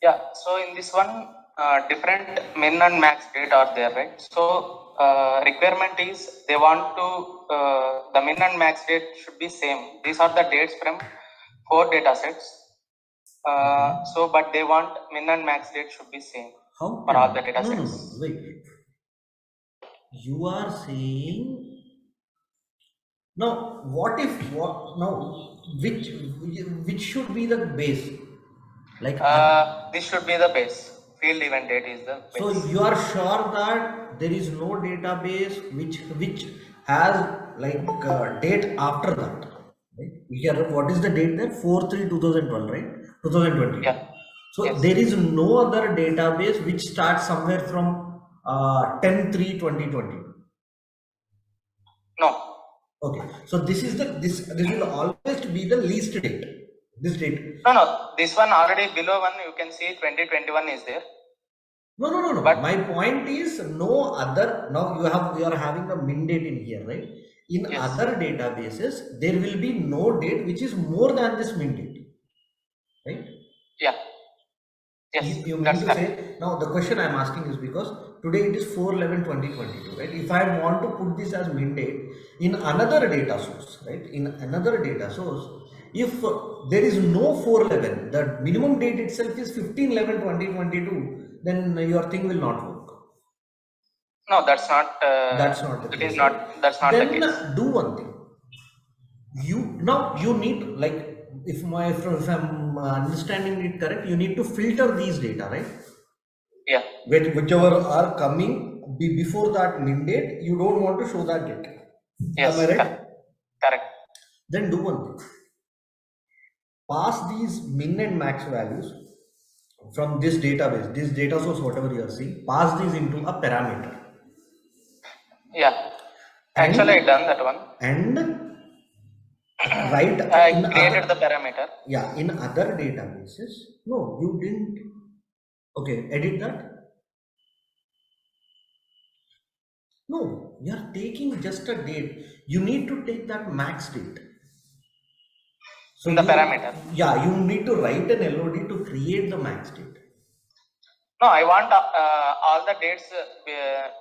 Yeah, so in this one, different min and max date are there, right? So requirement is they want to the min and max date should be same. These are the dates from 4 data sets. So, but they want min and max date should be same for all the data sets. No, wait. You are saying now. What if what now? Which should be the base? Like this should be the base. Field event date is the base. So you are sure that there is no database which has like date after that, right? Here, what is the date there? 4/3/2012, right? 2020. Yeah. So Yes. there is no other database which starts somewhere from 10/3/2020. No. Okay. So this is this will always be the least date. This date. No. This one already below one you can see 2021 is there. No. But my point is no other. Now you are having a min date in here, right? In yes. other databases, there will be no date which is more than this min date, right? Yeah. Yes. You mean to say now the question I am asking is because today it is 4/11/2022, right? If I want to put this as min date in another data source, right? In another data source, if there is no 4/11, the minimum date itself is 15/11/2022, then your thing will not work. No, that's not. That's not the case. It is not. That's not then the case. Do one thing. You need like if I'm understanding it correct, you need to filter these data, right? Yeah. Whichever are coming before that min date, you don't want to show that date. Yes. Am I right? Correct. Then do one thing. Pass these min and max values from this database, this data source, whatever you are seeing, pass these into a parameter. Yeah. Actually, I done that one. And right. I created the parameter. Yeah. In other databases, no, you didn't. Okay. Edit that. No, you are taking just a date. You need to take that max date. So in the parameter. Yeah, you need to write an LOD to create the max date. No, I want all the dates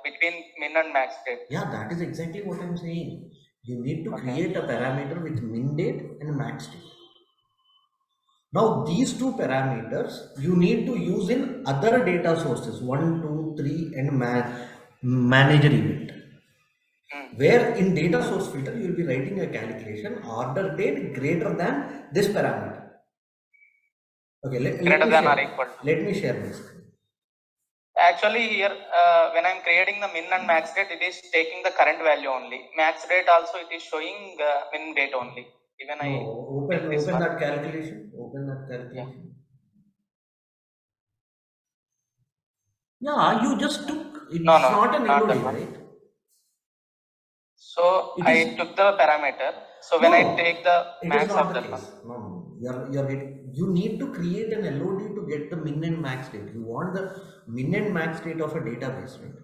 between min and max date. Yeah, that is exactly what I'm saying. You need to create a parameter with min date and max date. Now, these two parameters you need to use in other data sources 1, 2, 3 and manager event. Where in data source filter you will be writing a calculation order date greater than this parameter. Okay, greater than or equal. Let me share this. Actually, here when I'm creating the min and max date, it is taking the current value only. Max date also it is showing min date only. Even open that calculation. Open that calculation. Yeah, you just took. It's not an LOD, right? So I took the parameter. So when I take the max of that one. No, you need to create an LOD to get the min and max date. You want the min and max date of a database, right?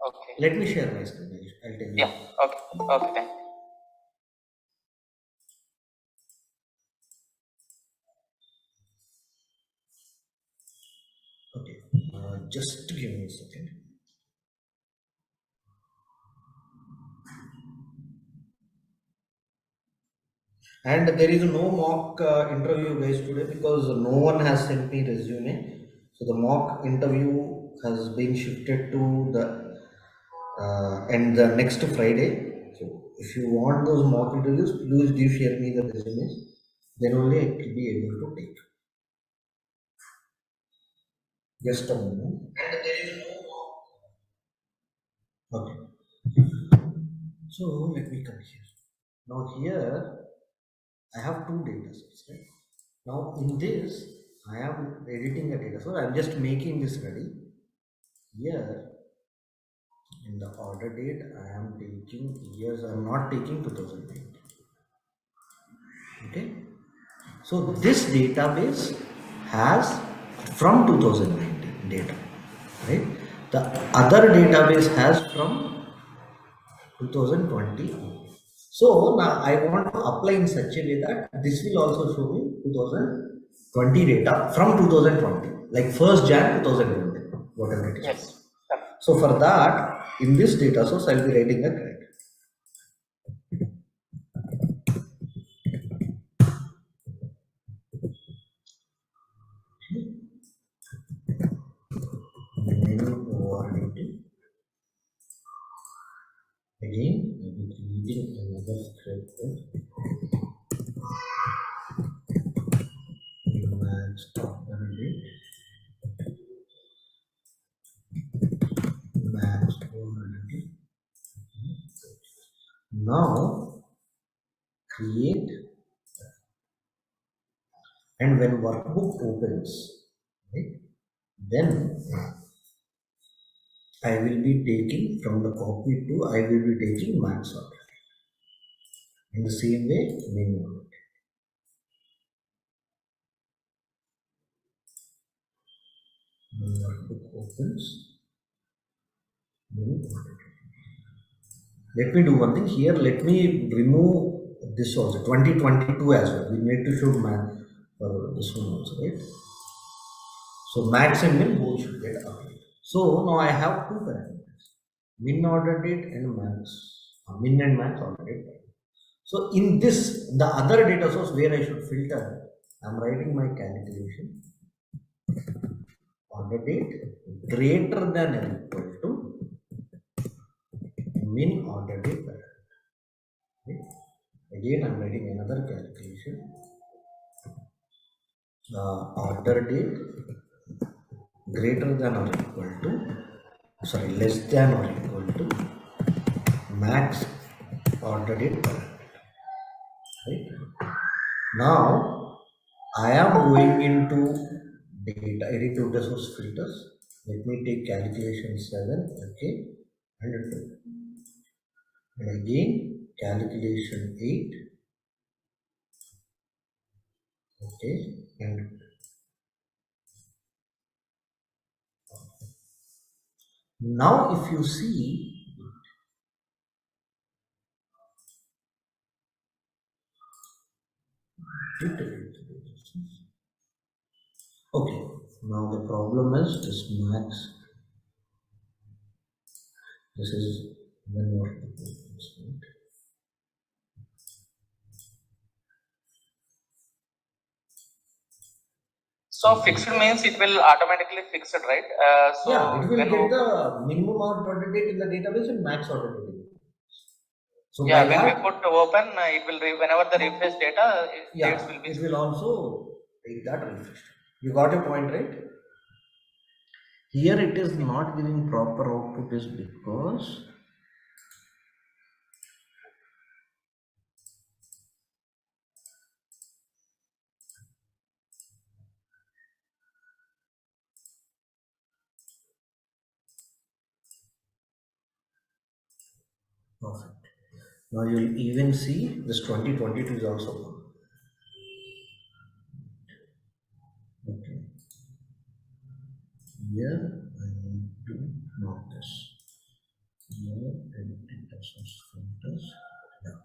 Okay. Let me share my screen. I'll tell you. Yeah. Okay. Okay. Thank you. Okay. Just give me a second. And there is no mock interview guys today because no one has sent me resume. So the mock interview has been shifted to the next Friday. So if you want those mock interviews, please do share me the resumes. Then only I will be able to take. Just a moment. And there is no mock. Okay. So let me come here. Now here I have two data sets, right? Now in this, I am editing a data source. I am just making this ready. Here, in the order date, I am taking years. I am not taking 2019. Okay. So this database has from 2019 data, right? The other database has from 2020. So now I want to apply in such a way that this will also show me 2020. 20 data from 2020, like 1st Jan 2020, whatever it is. Yes. So for that, in this data source, I'll be writing a grid. Min overriding. Again, I'll be creating another script with max overriding, max overriding. Now create, and when workbook opens, right, then I will be taking from the copy to, I will be taking max order. In the same way, min order. When workbook opens, min order. Let me do one thing here. Let me remove this also, 2022 as well. We need to show max for this one also, right? So max and min both should get updated. So now I have two parameters, min order date and max, min and max order date. So in this, the other data source where I should filter, I'm writing my calculation order date greater than or equal to min order date. Okay. Again, I'm writing another calculation. Order date greater than or equal to, sorry, less than or equal to max order date parameter. Right? Now, I am going into data, edit data source filters. Let me take calculation 7, okay, and 2. And again, calculation 8, okay, and now if you see, okay, now the problem is this max, this is when you are, So fixed means it will automatically fix it, right? So yeah, it will when get the minimum order date in the database and max order date. So yeah, by when that, we put open, it will whenever the refresh data, dates yeah, will be. it will also take that refresh. You got your point, right? Here it is not giving proper output is because perfect. Now you'll even see this 2022 is also gone. Okay. Here I need to note this. Here data source filters. Yeah.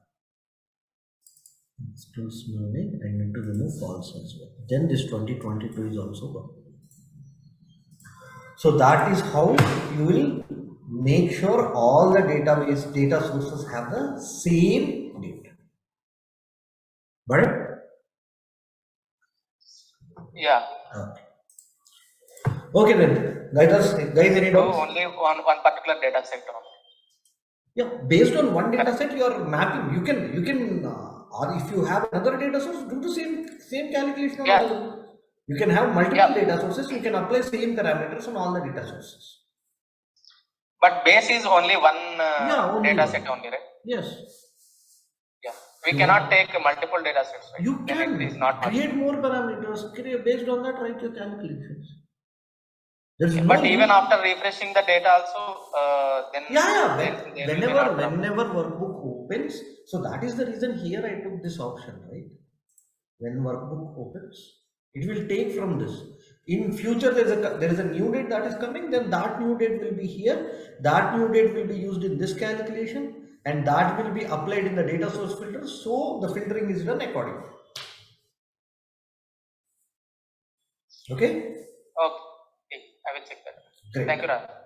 It's still smelling. I need to remove false as well. Then this 2022 is also gone. So that is how you will make sure all the database data sources have the same data. Got it? Yeah. Okay then, guys, any doubts? Only one particular data set only. Yeah, based on one data set, you are mapping. You can, or if you have another data source, do the same calculation. Yeah. You can have multiple data sources. You can apply same parameters on all the data sources. But base is only one only data one. set only, right? Yes. Yeah. We cannot take multiple data sets, right? You Then can it is not create more parameters. Based on that, write your calculations. There's no but even after refreshing the data also, then whenever workbook opens, so that is the reason here I took this option, right? When workbook opens, it will take from this. In future, there is a new date that is coming, then that new date will be here. That new date will be used in this calculation, and that will be applied in the data source filter. So the filtering is done accordingly. Okay. Okay. I will check that. Great. Thank you, Raj.